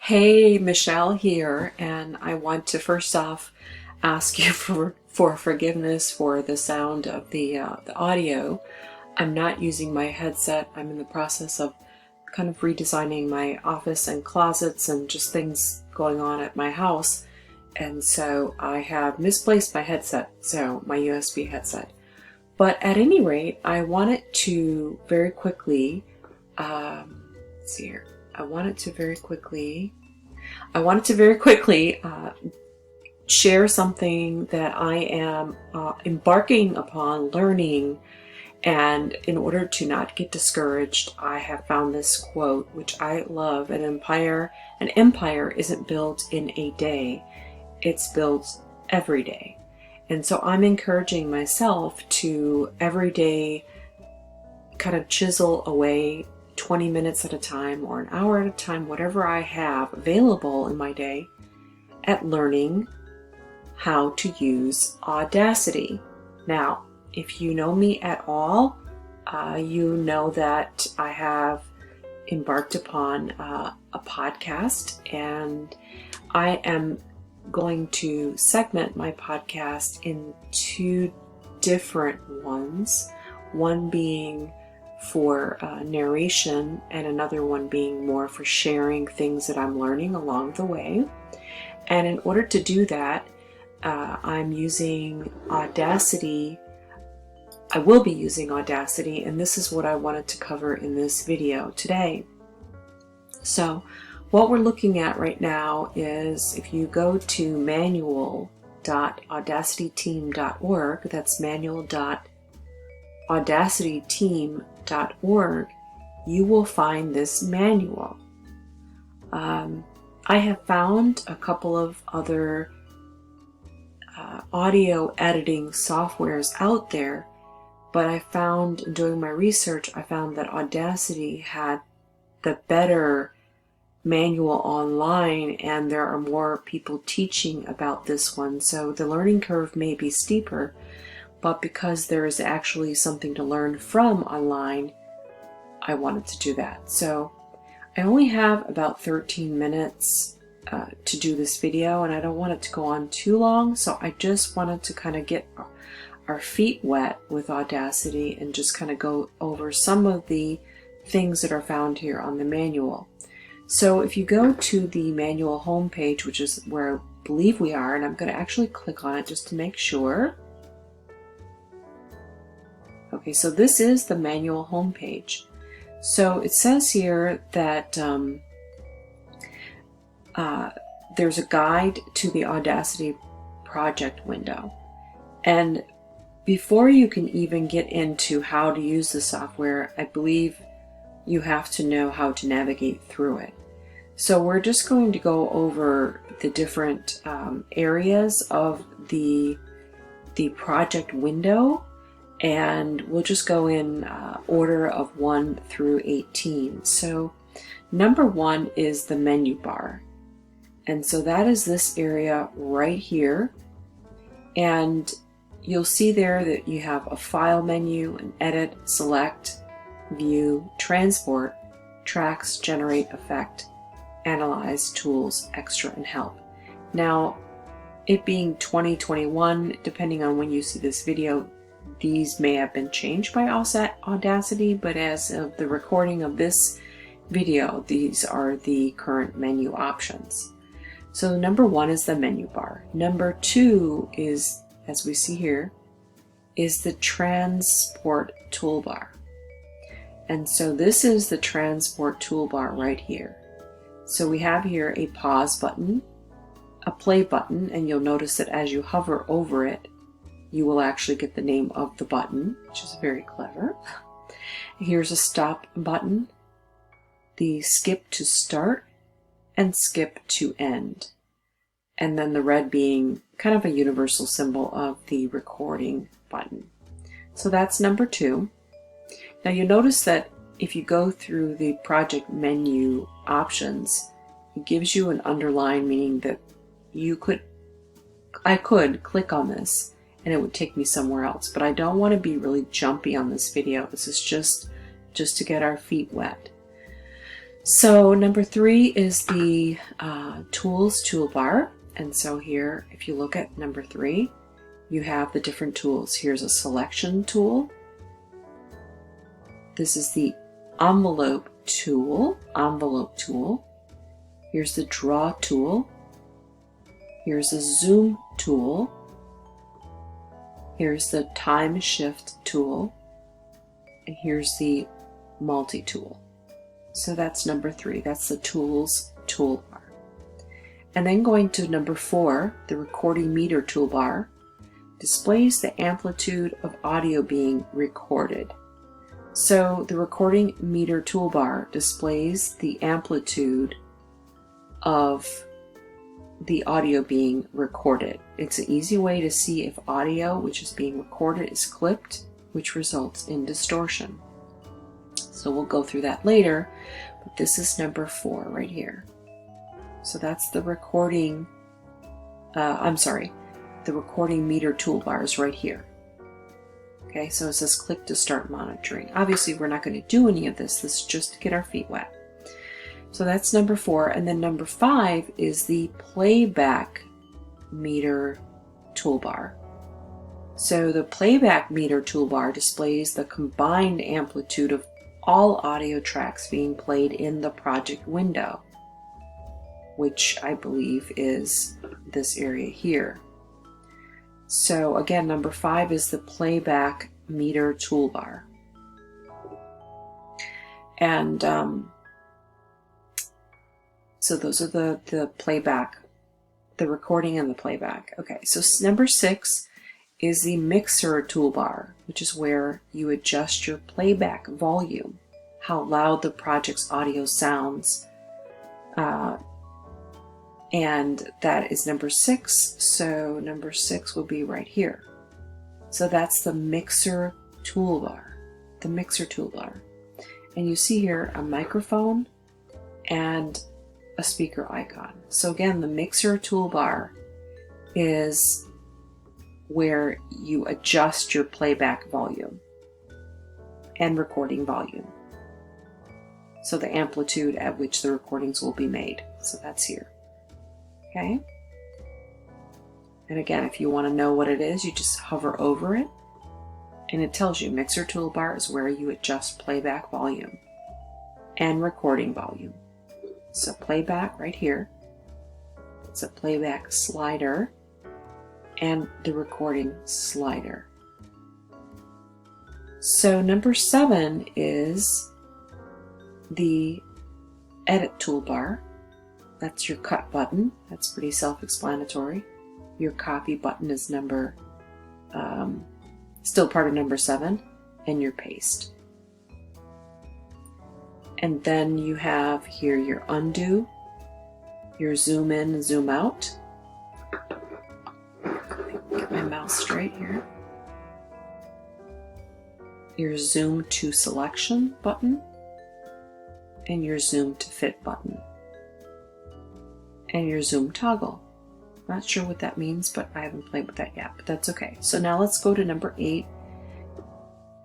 Hey, Michelle here, and I want to first off ask you for forgiveness for the sound of the audio. I'm not using my headset. I'm in the process of kind of redesigning my office and closets and just things going on at my house. And so I have misplaced my headset, so my USB headset. But at any rate, I wanted to very quickly, let's see here. I wanted to very quickly share something that I am embarking upon learning. And in order to not get discouraged, I have found this quote, which I love. An empire isn't built in a day. It's built every day. And so I'm encouraging myself to every day kind of chisel away 20 minutes at a time or an hour at a time, whatever I have available in my day, at learning how to use Audacity. Now, if you know me at all, you know that I have embarked upon a podcast, and I am going to segment my podcast in two different ones, one being for narration and another one being more for sharing things that I'm learning along the way. And in order to do that, I'm using Audacity. I will be using Audacity, and this is what I wanted to cover in this video today. So what we're looking at right now is, if you go to manual.audacityteam.org, that's manual.audacityteam.org, you will find this manual. I have found a couple of other audio editing softwares out there, but I found, in doing my research, I found that Audacity had the better manual online, and there are more people teaching about this one. So the learning curve may be steeper, but because there is actually something to learn from online, I wanted to do that. So I only have about 13 minutes to do this video, and I don't want it to go on too long, so I just wanted to kind of get our feet wet with Audacity and just kind of go over some of the things that are found here on the manual. So if you go to the manual homepage, which is where I believe we are, and I'm going to actually click on it just to make sure. Okay, so this is the manual homepage. So it says here that there's a guide to the Audacity project window. And before you can even get into how to use the software, I believe you have to know how to navigate through it. So we're just going to go over the different areas of the project window, and we'll just go in order of 1 through 18. So number 1 is the menu bar. And so that is this area right here. And you'll see there that you have a file menu, an edit, select, view, transport, tracks, generate, effect, analyze, tools, extra, and help. Now, it being 2021, depending on when you see this video, these may have been changed by Audacity, but as of the recording of this video, these are the current menu options. So number 1 is the menu bar. Number 2 is, as we see here, is the transport toolbar. And so this is the transport toolbar right here. So we have here a pause button, a play button, and you'll notice that as you hover over it, you will actually get the name of the button, which is very clever. Here's a stop button, the skip to start, and skip to end. And then the red being kind of a universal symbol of the recording button. So that's number 2. Now you notice that if you go through the project menu options, it gives you an underline, meaning that I could click on this and it would take me somewhere else, but I don't want to be really jumpy on this video. This is just to get our feet wet. So number 3 is the tools toolbar. And so here, if you look at number 3, you have the different tools. Here's a selection tool. This is the envelope tool. Here's the draw tool. Here's the zoom tool. Here's the time shift tool. And here's the multi-tool. So that's number 3. That's the tools toolbar. And then going to number 4, the recording meter toolbar displays the amplitude of audio being recorded. So the recording meter toolbar displays the amplitude of the audio being recorded. It's an easy way to see if audio which is being recorded is clipped, which results in distortion. So we'll go through that later, but this is number 4 right here. So that's the recording, the recording meter toolbar is right here. Okay, so it says click to start monitoring. Obviously we're not going to do any of this. This is just to get our feet wet. So that's number 4. And then number 5 is the playback meter toolbar. So the playback meter toolbar displays the combined amplitude of all audio tracks being played in the project window, which I believe is this area here. So again, number 5 is the playback meter toolbar. And so those are the playback, the recording and the playback. Okay, so number 6 is the mixer toolbar, which is where you adjust your playback volume, how loud the project's audio sounds. And that is number 6. So number 6 will be right here. So that's the mixer toolbar, And you see here a microphone and a speaker icon. So again, the mixer toolbar is where you adjust your playback volume and recording volume. So the amplitude at which the recordings will be made. So that's here. Okay. And again, if you want to know what it is, you just hover over it and it tells you mixer toolbar is where you adjust playback volume and recording volume. So playback right here. It's a playback slider and the recording slider. So number 7 is the edit toolbar. That's your cut button. That's pretty self-explanatory. Your copy button is still part of number 7, and your paste. And then you have here your undo, your zoom in and zoom out. Get my mouse straight here. Your zoom to selection button, and your zoom to fit button. And your zoom toggle. Not sure what that means, but I haven't played with that yet, but that's okay. So now let's go to number 8.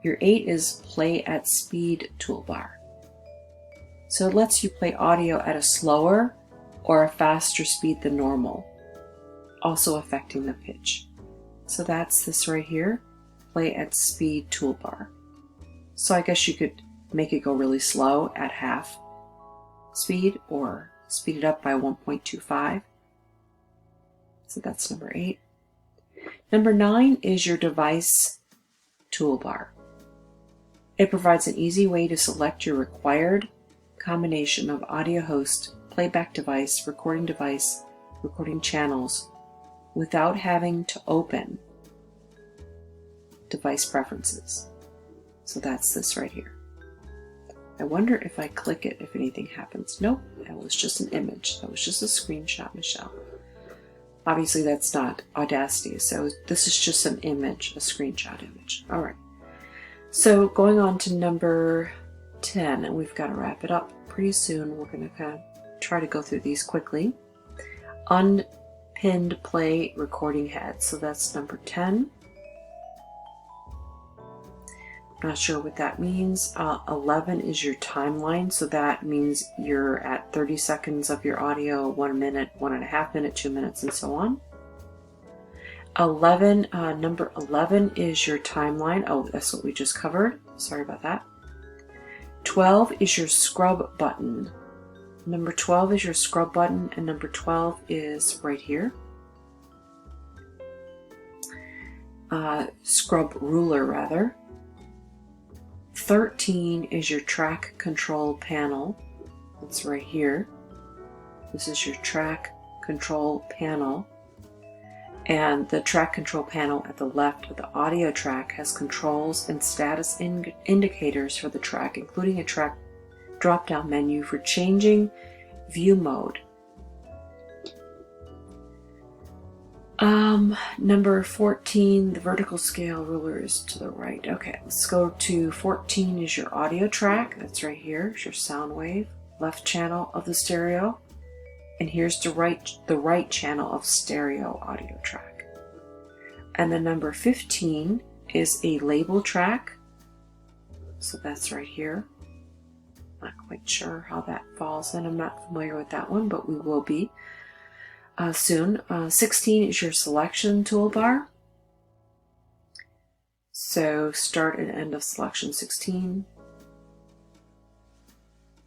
Your 8 is play at speed toolbar. So it lets you play audio at a slower or a faster speed than normal, also affecting the pitch. So that's this right here, play at speed toolbar. So I guess you could make it go really slow at half speed or speed it up by 1.25. So that's number 8. Number 9 is your device toolbar. It provides an easy way to select your required combination of audio host, playback device, recording channels without having to open device preferences. So that's this right here. I wonder if I click it, if anything happens. Nope, that was just an image. That was just a screenshot, Michelle. Obviously that's not Audacity, so this is just an image, a screenshot image. All right. So going on to number 10, and we've got to wrap it up pretty soon. We're going to kind of try to go through these quickly. Unpinned play recording head. So that's number 10. Not sure what that means. 11 is your timeline, so that means you're at 30 seconds of your audio, 1 minute, 1.5 minutes, 2 minutes, and so on. 11, number 11 is your timeline. Oh, that's what we just covered. Sorry about that. 12 is your scrub button. Number 12 is your scrub button, and number 12 is right here. Scrub ruler, rather. 13 is your track control panel. It's right here. This is your track control panel. And the track control panel at the left of the audio track has controls and status indicators for the track, including a track drop-down menu for changing view mode. Number 14, the vertical scale ruler is to the right. Okay, let's go to 14 is your audio track. That's right here. It's your sound wave, left channel of the stereo. And here's the right channel of stereo audio track. And then number 15 is a label track. So that's right here. Not quite sure how that falls in. I'm not familiar with that one, but we will be soon. 16 is your selection toolbar. So start and end of selection 16.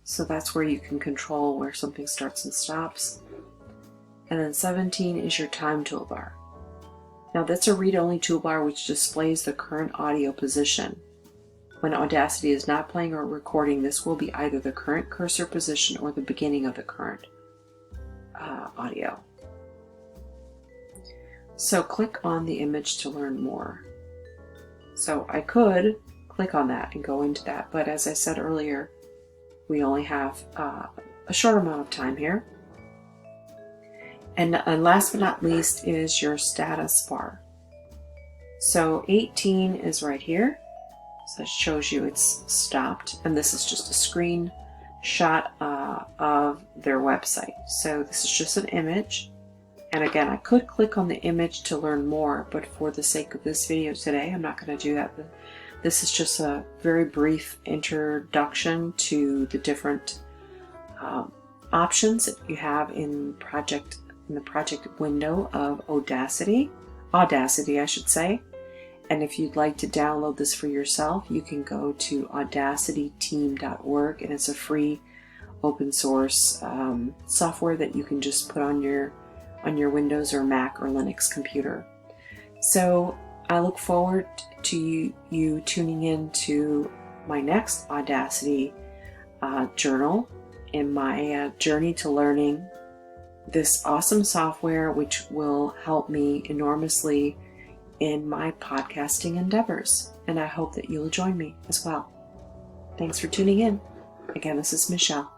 So that's where you can control where something starts and stops. And then 17 is your time toolbar. Now that's a read-only toolbar which displays the current audio position. When Audacity is not playing or recording, this will be either the current cursor position or the beginning of the current audio. So click on the image to learn more. So I could click on that and go into that, but as I said earlier, we only have a short amount of time here. And last but not least is your status bar. So 18 is right here. So it shows you it's stopped, and this is just a screenshot of their website. So this is just an image. And again, I could click on the image to learn more, but for the sake of this video today, I'm not going to do that. This is just a very brief introduction to the different options that you have in the project window of Audacity, I should say. And if you'd like to download this for yourself, you can go to audacityteam.org, and it's a free open source software that you can just put on your Windows or Mac or Linux computer. So I look forward to you tuning in to my next Audacity journal in my journey to learning this awesome software, which will help me enormously in my podcasting endeavors. And I hope that you'll join me as well. Thanks for tuning in. Again, this is Michelle.